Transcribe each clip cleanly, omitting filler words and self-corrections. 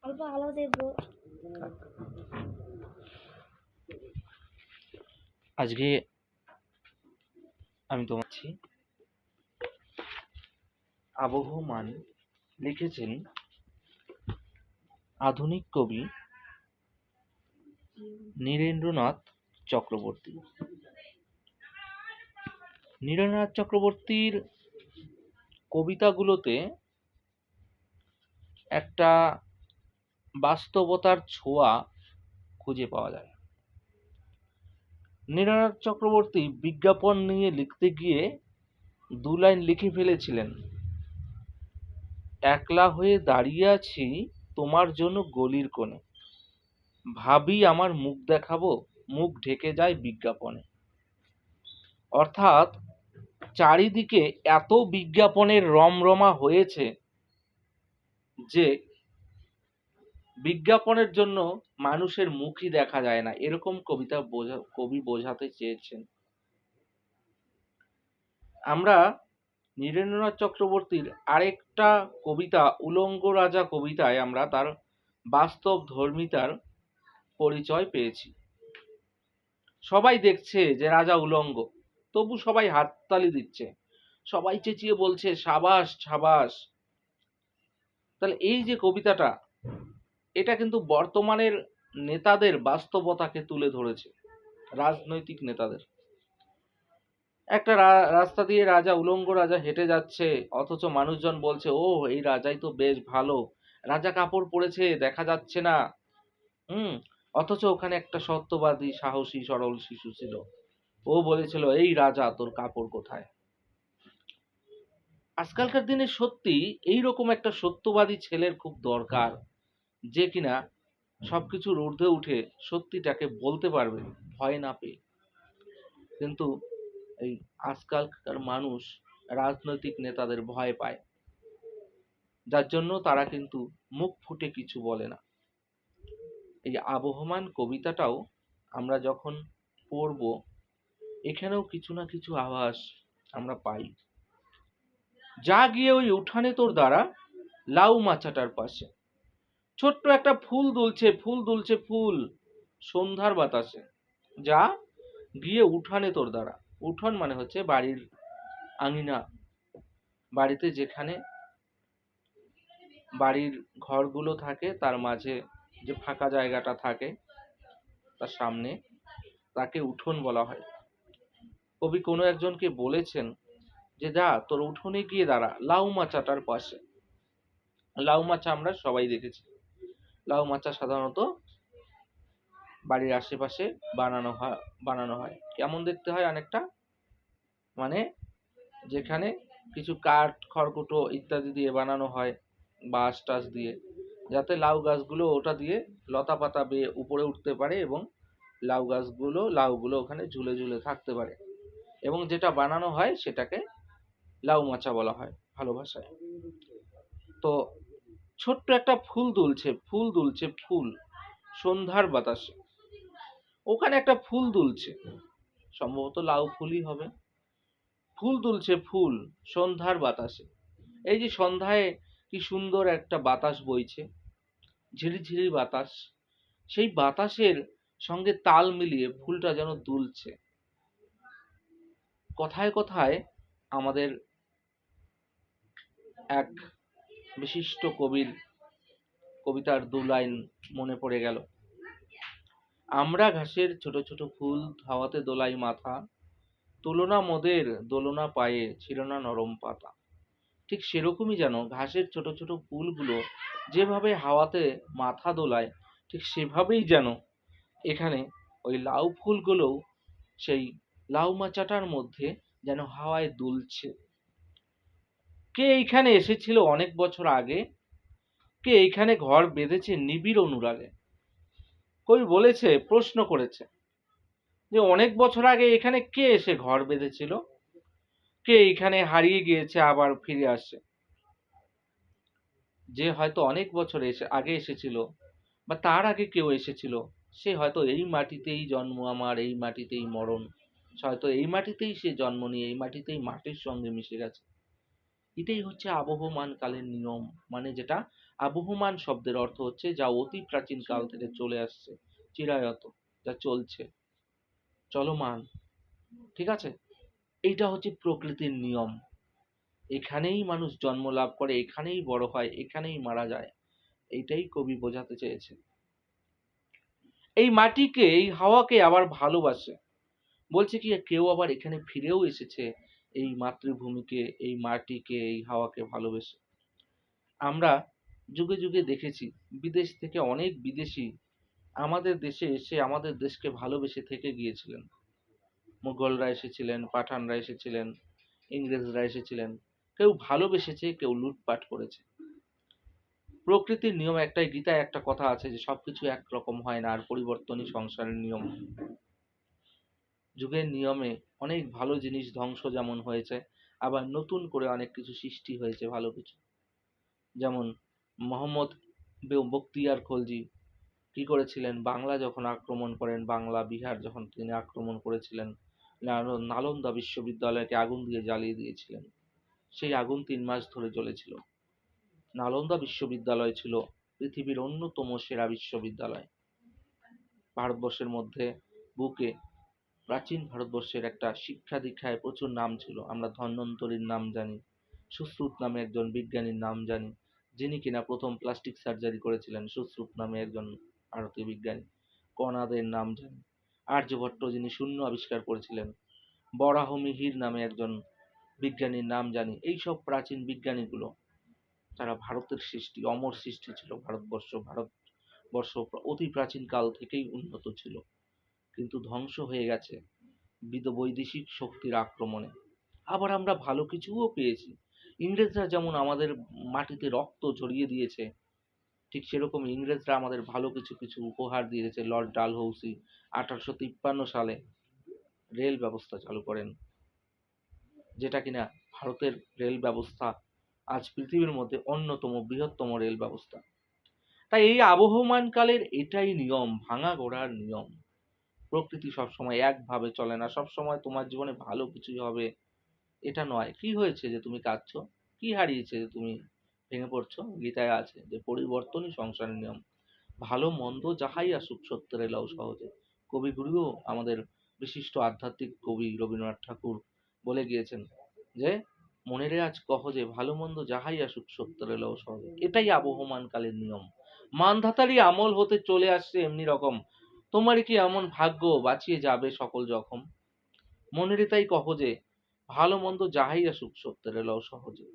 অল্প আলো দেব। আজকে আমি তোমাচ্ছি আবহমান লিখেছেন আধুনিক কবি নীরেন্দ্রনাথ চক্রবর্তী। নীরেন্দ্রনাথ চক্রবর্তীর কবিতাগুলোতে একটা বাস্তবতার ছোঁয়া খুঁজে পাওয়া যায়। নীরেন্দ্রনাথ চক্রবর্তী বিজ্ঞাপন নিয়ে লিখতে গিয়ে 2 লাইন লিখে ফেলেছিলেন, একলা হয়ে দাঁড়িয়ে আছি তোমার জন্য গলির কোণে, ভাবি আমার মুখ দেখাবো, মুখ ঢেকে যায় বিজ্ঞাপনে। অর্থাৎ চারিদিকে এত বিজ্ঞাপনের রমরমা হয়েছে যে বিজ্ঞাপনের জন্য মানুষের মুখই দেখা যায় না, এরকম কবি বোঝাতে চেয়েছেন। আমরা নীরেন্দ্রনাথ চক্রবর্তীর আরেকটা কবিতা উলঙ্গ রাজা কবিতায় আমরা তার বাস্তব ধর্মিতার পরিচয় পেয়েছি। সবাই দেখছে যে রাজা উলঙ্গ, তবু সবাই হাততালি দিচ্ছে, সবাই চেঁচিয়ে বলছে সাবাস সাবাস। তাহলে এই যে কবিতাটা, এটা কিন্তু বর্তমানের নেতাদের বাস্তবতাকে তুলে ধরেছে, রাজনৈতিক নেতাদের। একটা রাস্তা দিয়ে রাজা, উলঙ্গ রাজা হেঁটে যাচ্ছে, অথচ মানুষজন বলছে ও এই রাজাই তো বেশ ভালো, রাজা কাপড় পরেছে দেখা যাচ্ছে না। অথচ ওখানে একটা সত্যবাদী সাহসী সরল শিশু ছিল, ও বলেছিল এই রাজা তোর কাপড় কোথায়। আজকালকার দিনে সত্যি এইরকম একটা সত্যবাদী ছেলের খুব দরকার, যে কিনা সবকিছুর ঊর্ধ্বে উঠে সত্যিটাকে বলতে পারবে ভয় না পেয়ে। কিন্তু এই আজকালকার মানুষ রাজনৈতিক নেতাদের ভয় পায়, যার জন্য তারা কিন্তু মুখ ফুটে কিছু বলে না। এই আবহমান কবিতাটাও আমরা যখন পড়ব, এখানেও কিছু না কিছু আভাস আমরা পাই। যা গিয়ে ওই উঠানে তোর দ্বারা লাউ মাচাটার পাশে, ছোট্ট একটা ফুল দুলছে ফুল দুলছে ফুল সন্ধ্যার বাতাসে, যা গিয়ে উঠানে তোর দ্বারা। উঠান মানে হচ্ছে বাড়ির আঙিনা, বাড়িতে যেখানে বাড়ির ঘরগুলো থাকে তার মাঝে যে ফাঁকা জায়গাটা থাকে তার সামনে, তাকে উঠোন বলা হয়। কবি কোনো একজনকে বলেছেন যে যা তোর উঠোনে গিয়ে দাঁড়া লাউ মাচাটার পাশে। লাউ মাচা আমরা সবাই দেখেছি। লাউ মাচা সাধারণত বাড়ির আশেপাশে বানানো হয়। কেমন দেখতে হয়? অনেকটা মানে যেখানে কিছু কাঠ খড়কুটো ইত্যাদি দিয়ে বানানো হয়, বাঁশ টাস দিয়ে, যাতে লাউ গাছগুলো ওটা দিয়ে লতা পাতা বেয়ে উপরে উঠতে পারে এবং লাউগুলো ওখানে ঝুলে ঝুলে থাকতে পারে, এবং যেটা বানানো হয় সেটাকে লাউ মাচা বলা হয় ভালো ভাষায়। তো ছোট্ট একটা ফুল দুলছে ফুল সন্ধ্যার বাতাসে, ওখানে একটা ফুল দুলছে, সম্ভবত লাউ ফুলই হবে। ফুল দুলছে ফুল সন্ধ্যার বাতাসে। এই যে সন্ধ্যায় কি সুন্দর একটা বাতাস বইছে, ঝিরিঝিরি বাতাস, সেই বাতাসের সঙ্গে তাল মিলিয়ে ফুলটা যেন দুলছে। কথায় কথায় আমাদের এক বিশিষ্ট কবির কবিতার 2 লাইন মনে পড়ে গেল। আমরা ঘাসের ছোট ছোট ফুল, হাওয়াতে দোলাই মাথা, তুলনা মোদের দোলনা পায়ে, ছিল না নরম পাতা। ঠিক সেরকমই যেন ঘাসের ছোট ছোট ফুলগুলো যেভাবে হাওয়াতে মাথা দোলায়, ঠিক সেভাবেই যেন এখানে ওই লাউ ফুলগুলোও সেই লাউ মাচাটার মধ্যে যেন হাওয়ায় দুলছে। কে এইখানে এসেছিল অনেক বছর আগে, কে এইখানে ঘর বেঁধেছে নিবিড় অনুরাগে। কবি বলেছে, প্রশ্ন করেছে যে অনেক বছর আগে এখানে কে এসে ঘর বেঁধেছিল, কে এইখানে হারিয়ে গিয়েছে আবার ফিরে আসে। যে হয়তো অনেক বছর আগে এসেছিল বা তার আগে কেউ এসেছিল, সে হয়তো এই মাটিতেই জন্ম আমার, এই মাটিতেই মরণ, হয়তো এই মাটিতেই সে জন্ম নিয়ে এই মাটিতেই মাটির সঙ্গে মিশে গেছে। এটাই হচ্ছে আবহমান কালের নিয়ম, মানে যেটা আবহমান শব্দের অর্থ হচ্ছে যা অতি প্রাচীন কাল থেকে চলে আসছে, চিরায়ত, যা চলছে, চলমান। ঠিক আছে? এইটা হচ্ছে প্রকৃতির নিয়ম। এখানেই মানুষ জন্ম লাভ করে, এখানেই বড় হয়, এখানেই মারা যায়। এইটাই কবি বোঝাতে চেয়েছে। এই মাটিকে, এই হাওয়াকে আবার ভালোবাসে। বলছে কি কেউ আবার এখানে ফিরেও এসেছে এই মাতৃভূমিকে, এই মাটিকে, এই হাওয়াকে ভালোবেসে। আমরা যুগে যুগে দেখেছি বিদেশ থেকে অনেক বিদেশী আমাদের দেশে এসে আমাদের দেশকে ভালোবেসে থেকে গিয়েছিলেন। মুঘলরা এসেছিলেন, পাঠানরা এসেছিলেন, ইংরেজরা এসেছিলেন। কেউ ভালোবেসেছে, কেউ লুটপাট করেছে। প্রকৃতির নিয়ম একটাই, গীতায় একটা কথা আছে যে সবকিছু একরকম হয় না, আর পরিবর্তনই সংসারের নিয়ম। যুগের নিয়মে অনেক ভালো জিনিস ধ্বংস যেমন হয়েছে, আবার নতুন করে অনেক কিছু সৃষ্টি হয়েছে ভালো কিছু। যেমন মোহাম্মদ বখতিয়ার খলজি কি করেছিলেন, বাংলা যখন আক্রমণ করেন, বাংলা বিহার যখন তিনি আক্রমণ করেছিলেন, নালন্দা বিশ্ববিদ্যালয়কে আগুন দিয়ে জ্বালিয়ে দিয়েছিলেন। সেই আগুন 3 মাস ধরে জ্বলেছিল। নালন্দা বিশ্ববিদ্যালয় ছিল পৃথিবীর অন্যতম সেরা বিশ্ববিদ্যালয়। ভারতবর্ষের মধ্যে বুকে প্রাচীন ভারতবর্ষের একটা শিক্ষা দীক্ষায় প্রচুর নাম ছিল। আমরা ধন্বন্তরীর নাম জানি, সুশ্রুত নামে একজন বিজ্ঞানীর নাম জানি, যিনি কিনা প্রথম প্লাস্টিক সার্জারি করেছিলেন, সুশ্রুত নামে একজন ভারতীয় বিজ্ঞানী। কণাদের নাম জানি, আর্যভট্ট যিনি শূন্য আবিষ্কার করেছিলেন, বরাহমিহির নামে একজন বিজ্ঞানীর নাম জানি। এইসব প্রাচীন বিজ্ঞানীগুলো তারা ভারতের সৃষ্টি, অমর সৃষ্টি ছিল। ভারতবর্ষ অতি প্রাচীন কাল থেকেই উন্নত ছিল, কিন্তু ধ্বংস হয়ে গেছে বৈদেশিক শক্তির আক্রমণে। আবার আমরা ভালো কিছুও পেয়েছি। ইংরেজরা যেমন আমাদের মাটিতে রক্ত ঝরিয়ে দিয়েছে, ঠিক সেরকম ইংরেজরা আমাদের ভালো কিছু কিছু উপহার দিয়েছে। লর্ড ডালহৌসি 1853 সালে রেল ব্যবস্থা চালু করেন, যেটা কিনা ভারতের রেল ব্যবস্থা আজ পৃথিবীর মধ্যে অন্যতম বৃহত্তম রেল ব্যবস্থা। তাই এই আবহমান কালের এটাই নিয়ম, ভাঙা গড়ার নিয়ম। প্রকৃতি সবসময় একভাবে চলে না, সবসময় তোমার জীবনে ভালো কিছুই হবে এটা নয়। কি হয়েছে যে তুমি কাঁদছো? কি হারিয়েছে যে তুমি ভেঙে পড়ছো? গীতায় আছে যে পরিবর্তনই সংসারের নিয়ম। ভালো মন্দ যাহাই আসুক সত্যের এলাও সহজে। কবিগুরুও আমাদের বিশিষ্ট আধ্যাত্মিক কবি রবীন্দ্রনাথ ঠাকুর বলে গিয়েছেন যে মনেরে আজ কহ যে ভালো মন্দ যাহাই আসুক সত্যের এলাও সহজে। এটাই আবহমান কালের নিয়ম। মানধাতারই আমল হতে চলে আসছে এমনি রকম, তোমারই কি এমন ভাগ্য বাঁচিয়ে যাবে সকল জখম। মনেরে তাই কহ যে ভালো মন্দ যাহাই আসুক সত্যের এলাও সহজে।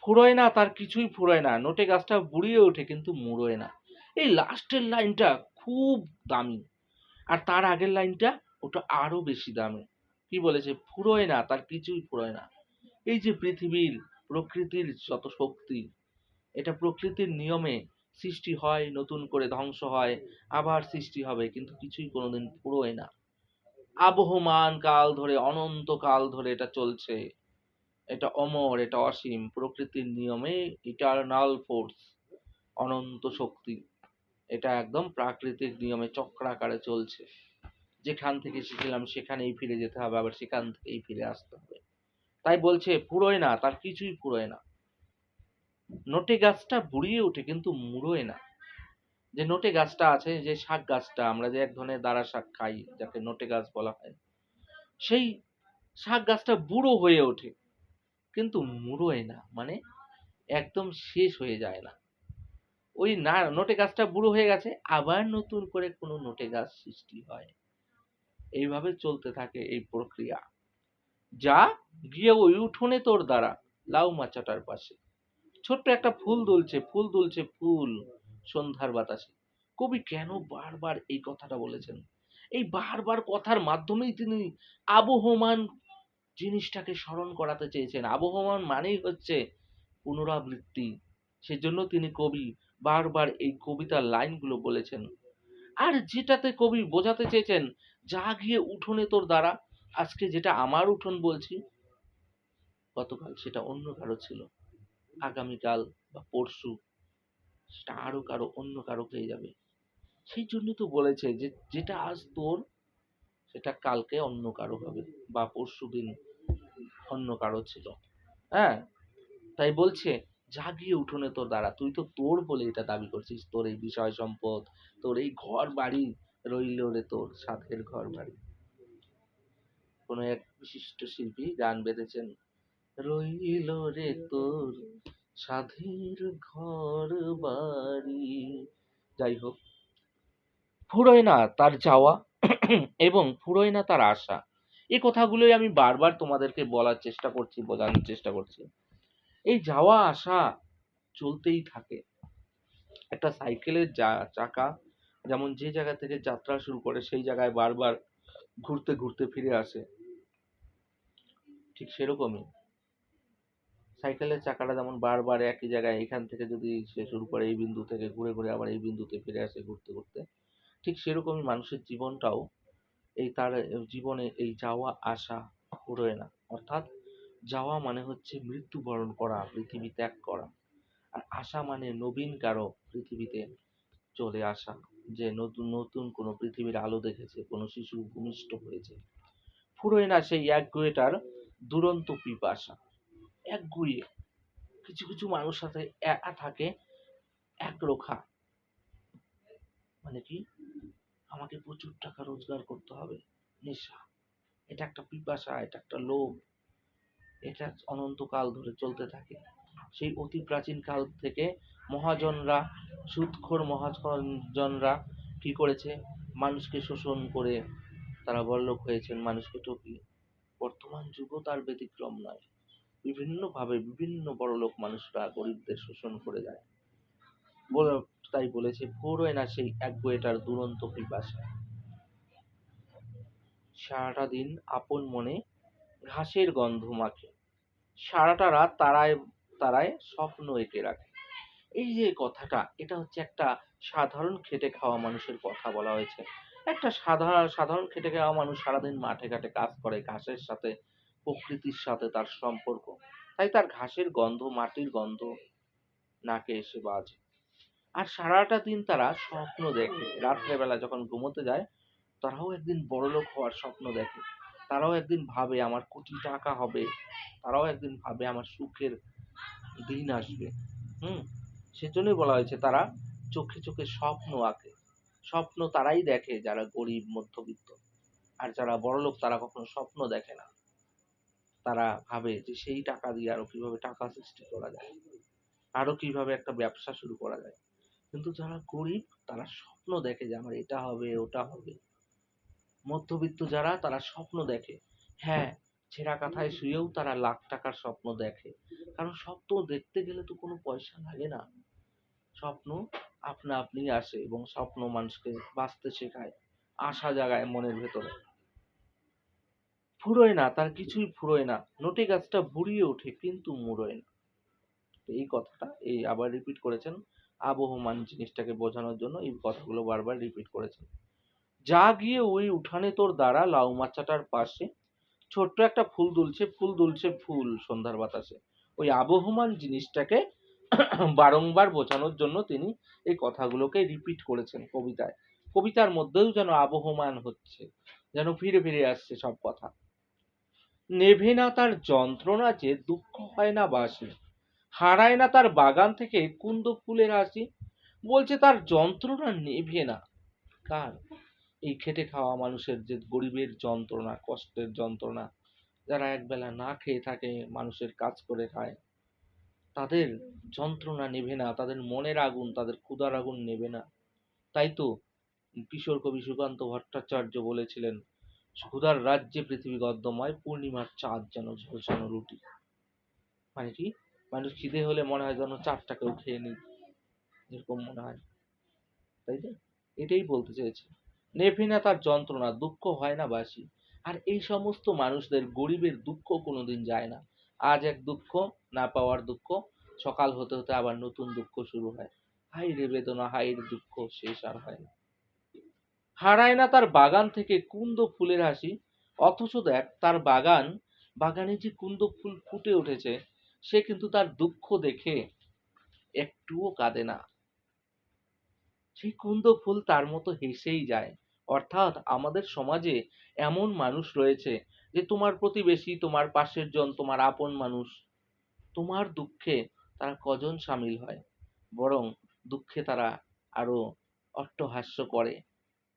ফুরোয় না তার কিছুই ফুরোয় না, নোটে গাছটা বুড়িয়ে ওঠে কিন্তু মুড়োয় না। এই লাস্টের লাইনটা খুব দামি, আর তার আগের লাইনটা ওটা আরো বেশি দামি। কি বলেছে? ফুরোয় না তার কিছুই ফুরোয় না। এই যে পৃথিবীর প্রকৃতির যত শক্তি, এটা প্রকৃতির নিয়মে সৃষ্টি হয়, নতুন করে ধ্বংস হয়, আবার সৃষ্টি হবে, কিন্তু কিছুই কোনোদিন ফুরোয় না। আবহমান কাল ধরে, অনন্ত কাল ধরে এটা চলছে। এটা অমর, এটা অসীম, প্রকৃতির নিয়মে, ইটারনাল ফোর্স, অনন্ত শক্তি। এটা একদম প্রাকৃতিক নিয়মে চক্রাকারে চলছে। যেখান থেকে শিখলাম সেখানেই ফিরে যেতে হবে, আবার সেখান থেকেই ফিরে আসতে হবে। তাই বলছে ফুরোয় না তার কিছুই ফুরোয় না। নোটে গাছটা বুড়িয়ে ওঠে কিন্তু মুড়োয় না। যে নোটে গাছটা আছে, যে শাক গাছটা, আমরা যে এক ধরনের দাঁড়া শাক খাই যাকে নোটে গাছ বলা হয়, সেই শাক গাছটা বুড়ো হয়ে ওঠে কিন্তু মুড়োয় না, মানে একদম শেষ হয়ে যায় না। ওই না নোটে গাছটা বুড়ো হয়ে গেছে, আবার নতুন করে কোনো নোটে গাছ সৃষ্টি হয়। এইভাবে চলতে থাকে এই প্রক্রিয়া। যা গিয়ে ওই উঠোনে তোর দ্বারা লাউ মাচাটার পাশে ছোট্ট একটা ফুল দুলছে, ফুল দুলছে, ফুল সন্ধ্যার বাতাসে। কবি কেন বারবার এই কথাটা বলেছেন? এই বারবার কথার মাধ্যমেই তিনি আবহমান জিনিসটাকে স্মরণ করাতে চেয়েছেন। আবহমান মানেই হচ্ছে পুনরাবৃত্তি। সেজন্য তিনি কবি বারবার এই কবিতার লাইনগুলো বলেছেন। আর যেটাতে কবি বোঝাতে চেয়েছেন, যা গিয়ে উঠোনে তোর দ্বারা, আজকে যেটা আমার উঠোন বলছি, গতকাল সেটা অন্য কারো ছিল, আগামীকাল বা পরশু সেটা আরো কারো, অন্য কারো হয়ে যাবে। সেই জন্য তো বলেছে যে যেটা আজ তোর সেটা কালকে অন্য কারো হবে, বা পরশুদিন অন্য কারো ছিল। হ্যাঁ, তাই বলছে জাগিয়ে উঠোনে তোর দ্বারা, তুই তো তোর বলে এটা দাবি করছিস, তোর এই বিষয় সম্পদ, তোর এই ঘর বাড়ি রইল রে, তোর সাধের ঘর বাড়ি। কোনো এক বিশিষ্ট শিল্পী গান বেঁধেছেন, রইল রে তোর সাধের ঘর বাড়ি। যাই হোক, ফুরোয় না তার যাওয়া এবং ফুরোয় না তার আশা। এই কথাগুলোই আমি বারবার তোমাদেরকে বলার চেষ্টা করছি, বোঝানোর চেষ্টা করছি। এই যাওয়া আসা চলতেই থাকে। একটা সাইকেলের চাকা যেমন যে জায়গা থেকে যাত্রা শুরু করে সেই জায়গায় বারবার ঘুরতে ঘুরতে ফিরে আসে, ঠিক সেরকমই সাইকেলের চাকাটা যেমন বারবার একই জায়গায়, এখান থেকে যদি সে শুরু করে এই বিন্দু থেকে ঘুরে ঘুরে আবার এই বিন্দুতে ফিরে আসে ঘুরতে ঘুরতে, ঠিক সেরকমই মানুষের জীবনটাও, এই তার জীবনে এই যাওয়া আসা ফুরোয় না। অর্থাৎ যাওয়া মানে হচ্ছে মৃত্যুবরণ করা, পৃথিবী ত্যাগ করা। আর আসা মানে নবীন কারো পৃথিবীতে চলে আসা, যে নতুন নতুন কোনো পৃথিবীর আলো দেখেছে, কোনো শিশু ভূমিষ্ঠ হয়েছে। ফুরোয় না সেই একগুঁয়েটার দুরন্ত পিপাসা। একগুঁয়ে কিছু কিছু মানুষ সাথে একা থাকে, একরোখা, মানে কি, আমাকে প্রচুর টাকা রোজগার করতে হবে, নেশা, এটা একটা পিপাসা, এটা একটা লোভ, এটা অনন্তকাল ধরে চলতে থাকে। সেই অতি প্রাচীন কাল থেকে মহাজনরা, সুদখোর মহাজনরা কি করেছে, মানুষকে শোষণ করে তারা বড়লোক হয়েছেন, মানুষকে ঠকিয়ে। বর্তমান যুগও তার ব্যতিক্রম নয়। বিভিন্নভাবে বিভিন্ন বড়লোক মানুষরা গরিবদের শোষণ করে যায়। তাই বলেছে, ফুরোয় না সেই একগুঁয়েটার দুরন্ত পিপাসা। সারাটা দিন আপন মনে ঘাসের গন্ধ মাখে, সারাটা রাত তারায় তারায় স্বপ্ন এঁকে রাখে। এই যে কথাটা, এটা হচ্ছে একটা সাধারণ খেটে খাওয়া মানুষের কথা বলা হয়েছে। একটা সাধারণ খেটে খাওয়া মানুষ সারাদিন মাঠে ঘাটে কাজ করে, ঘাসের সাথে, প্রকৃতির সাথে তার সম্পর্ক, তাই তার ঘাসের গন্ধ, মাটির গন্ধ নাকে এসে বাজে। আর সারাটা দিন তারা স্বপ্ন দেখে, রাত্রেবেলা যখন ঘুমোতে যায় তারাও একদিন বড়লোক হওয়ার স্বপ্ন দেখে, তারাও একদিন ভাবে আমার কোটি টাকা হবে, তারাও একদিন ভাবে আমার সুখের দিন আসবে। হুম, সেজন্যই বলা হয়েছে তারা চোখে চোখে স্বপ্ন আঁকে। স্বপ্ন তারাই দেখে যারা গরিব মধ্যবিত্ত, আর যারা বড়লোক তারা কখনো স্বপ্ন দেখে না। তারা ভাবে যে সেই টাকা দিয়ে আরো কিভাবে টাকা সৃষ্টি করা যায়, আরো কিভাবে একটা ব্যবসা শুরু করা যায়। কিন্তু যারা গরিব তারা স্বপ্ন দেখে যে আমার এটা হবে ওটা হবে। মধ্যবিত্ত যারা, তারা স্বপ্ন দেখে, হ্যাঁ, ছেঁড়া কাঁথায় শুয়েও তারা লাখ টাকার স্বপ্ন দেখে। কারণ স্বপ্ন দেখতে গেলে তো কোনো পয়সা লাগে না, স্বপ্ন আপনা আপনি আসে, এবং স্বপ্ন মানুষকে বাঁচতে শেখায়, আশা জাগায় মনের ভেতরে। ফুরোয় না তার কিছুই, ফুরোয় না, নটে গাছটা ভুড়িয়ে ওঠে কিন্তু মুড়োয় না। তো এই কথাটা এই আবার রিপিট করেছেন, আবহমান জিনিসটাকে বোঝানোর জন্য এই কথাগুলো বারবার রিপিট করেছেন। যা গিয়ে ওই উঠানে তোর দ্বারা লাউ মাচাটার পাশে, ছোট্ট একটা ফুল দুলছে, ফুল দুলছে ফুল সন্ধ্যার বাতাসে। ওই আবহমান জিনিসটাকে বারংবার বোঝানোর জন্য তিনি এই কথাগুলোকে রিপিট করেছেন কবিতায়। কবিতার মধ্যেও যেন আবহমান হচ্ছে, যেন ফিরে ফিরে আসছে সব কথা। নেভে না তার যন্ত্রণা যে দুঃখ হয় না বাসি, হারায় না তার বাগান থেকে কুন্দ ফুলের হাসি। বলছে তার যন্ত্রণা নেভে না। কার? এই খেটে খাওয়া মানুষের, যে গরিবের যন্ত্রণা, কষ্টের যন্ত্রণা, যারা একবেলা না খেয়ে থাকে, মানুষের কাজ করে খায়, তাদের যন্ত্রণা নেভে না, তাদের মনের আগুন, তাদের ক্ষুধার আগুন নেভে না। তাই তো কিশোর কবি সুকান্ত ভট্টাচার্য বলেছিলেন, ক্ষুধার রাজ্যে পৃথিবী গদ্যময়, পূর্ণিমার চাঁদ যেন ঝলসানো রুটি। মানে কি, মানুষ খিদে হলে মনে হয় যেন চারটাকেও খেয়ে নিই, এরকম মনে হয়, তাই তো, এটাই বলতে চেয়েছে। নেভে না তার যন্ত্রণা, দুঃখ হয় না বাসি। আর এই সমস্ত মানুষদের, গরিবের দুঃখ কোনোদিন যায় না। আজ এক দুঃখ, না পাওয়ার দুঃখ, সকাল হতে হতে আবার নতুন দুঃখ শুরু হয়। হাই রে বেদনা, হাই রে দুঃখ, শেষ আর হয় না। হারায় না তার বাগান থেকে কুন্দ ফুলের হাসি, অথচ দেখ তার বাগানে যে কুন্দ ফুল ফুটে উঠেছে, সে কিন্তু তার দুঃখ দেখে একটুও কাঁদে না। সেই কুন্দ ফুল তার মতো হেসেই যায়। অর্থাৎ আমাদের সমাজে এমন মানুষ রয়েছে যে তোমার প্রতিবেশী, তোমার পাশের জন, তোমার আপন মানুষ, তোমার দুঃখে তারা কজন সামিল হয়, বরং দুঃখে তারা আরো অট্টহাস্য করে।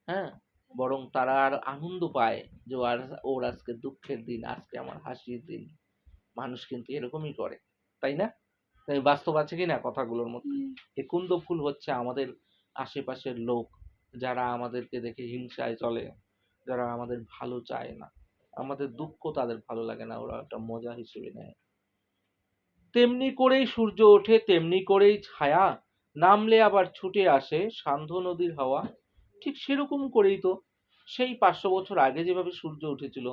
হ্যাঁ, বরং তারা আর আনন্দ পায় যে ওর আজকে দুঃখের দিন, আজকে আমার হাসির দিন। মানুষ কিন্তু এরকমই করে, তাই না? তাই বাস্তব আছে কি না কথাগুলোর মধ্যে? এই কুন্দ ফুল হচ্ছে আমাদের আশেপাশের লোক, যারা আমাদেরকে দেখে হিংসায় চলে, যারা আমাদের ভালো চায় না, আমাদের দুঃখ তাদের ভালো লাগে না, ওরা একটা মজা হিসেবে নেয়। তেমনি করেই সূর্য ওঠে, তেমনি করেই ছায়া, নামলে আবার ছুটে আসে সান্ধ্য নদীর হাওয়া। ঠিক সেরকম করেই তো সেই 500 বছর আগে যেভাবে সূর্য উঠেছিল,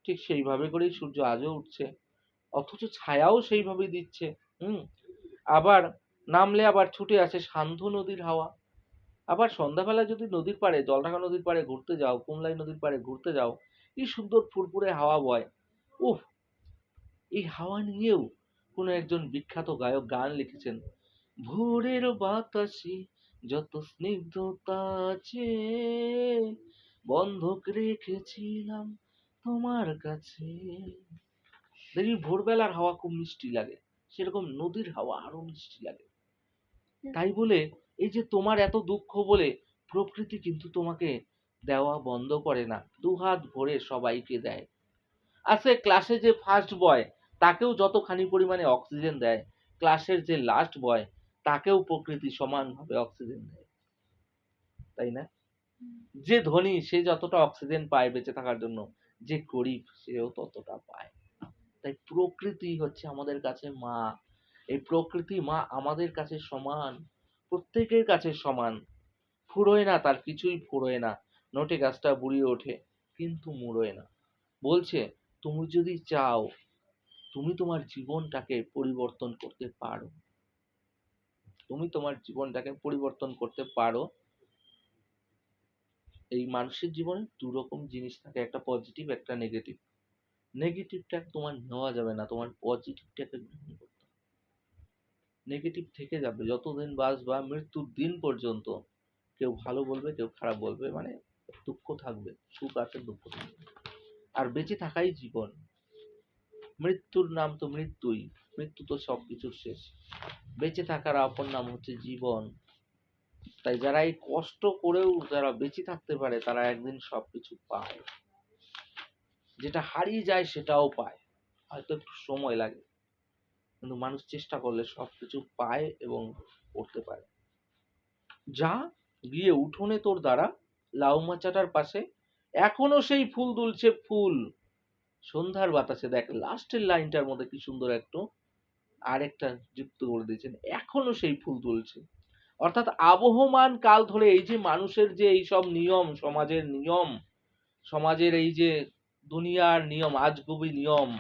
ঠিক সেইভাবে করেই সূর্য আজও উঠছে, অথচ ছায়াও সেইভাবেই দিচ্ছে। হুম। আবার নামলে আবার ছুটে আসে সান্ধ্য নদীর হাওয়া। আবার সন্ধ্যাবেলা যদি নদীর পাড়ে, জলঢাকা নদীর পাড়ে ঘুরতে যাও, কুমলাই নদীর পাড়ে ঘুরতে যাও, কি সুন্দর ফুরফুরে হাওয়া বয়। উফ, এই হাওয়া নিয়েও কোনো একজন বিখ্যাত গায়ক গান লিখেছেন, ভোরের বাতাসে যত স্নিগ্ধতা আছে, বন্ধক রেখেছিলাম তোমার কাছে। দেখবি ভোরবেলার হাওয়া খুব মিষ্টি লাগে, সেরকম নদীর হাওয়া আরো মিষ্টি লাগে। তাই বলে এই যে তোমার এত দুঃখ বলে প্রকৃতি কিন্তু তোমাকে দেওয়া বন্ধ করে না, দুহাত ভরে সবাইকে দেয়। আজকে ক্লাসে যে ফার্স্ট বয় তাকেও যতখানি পরিমাণে অক্সিজেন দেয়, ক্লাসের যে লাস্ট বয় তাকেও প্রকৃতি সমানভাবে অক্সিজেন দেয়, তাই না? যে ধনী সে যতটা অক্সিজেন পায় বেঁচে থাকার জন্য, যে গরিব সেও ততটা পায়। তাই প্রকৃতি হচ্ছে আমাদের কাছে মা। এই প্রকৃতি মা আমাদের কাছে সমান, প্রত্যেকের কাছে সমান। ফুরোয় না, তার কিছুই ফুরোয় না, নোটে গাছটা বুড়িয়ে ওঠে কিন্তু মুড়োয় না। বলছে তুমি যদি চাও, তুমি তোমার জীবনটাকে পরিবর্তন করতে পারো। তুমি তোমার জীবনটাকে পরিবর্তন করতে পারো। এই মানুষের জীবনে দু রকম জিনিস থাকে, একটা পজিটিভ, একটা নেগেটিভ। নেগেটিভটা তোমার নেওয়া যাবে না, তোমার পজিটিভটাকে গ্রহণ করতে হবে। নেগেটিভ থেকে যাবে যতদিন বাঁচবা, মৃত্যুর দিন পর্যন্ত কেউ ভালো বলবে, কেউ খারাপ বলবে, মানে দুঃখ থাকবে, সুখ আছে, দুঃখ থাকবে। আর বেঁচে থাকাই জীবন। মৃত্যুর নাম তো মৃত্যুই, মৃত্যু তো সবকিছুর শেষ। বেঁচে থাকার অপর নাম হচ্ছে জীবন। তাই যারা এই কষ্ট করেও যারা বেঁচে থাকতে পারে, তারা একদিন সবকিছু পায়। যেটা হারিয়ে যায় সেটাও পায়, হয়তো একটু সময় লাগে, কিন্তু মানুষ চেষ্টা করলে সবকিছু পায় এবং করতে পারে। যা গিয়ে উঠোনে তোর দ্বারা লাউ মাচাটার পাশে, এখনো সেই ফুল দুলছে ফুল, সন্ধ্যার বাতাসে। দেখ লাস্টের লাইনটার মধ্যে কি সুন্দর একটু আরেকটা যুক্ত করে দিয়েছেন, এখনো সেই ফুল তুলছে। অর্থাৎ আবহমান কাল ধরে এই যে মানুষের যে এইসব নিয়ম, সমাজের নিয়ম, সমাজের এই যে দুনিয়ার নিয়ম, আজগুবি নিয়ম,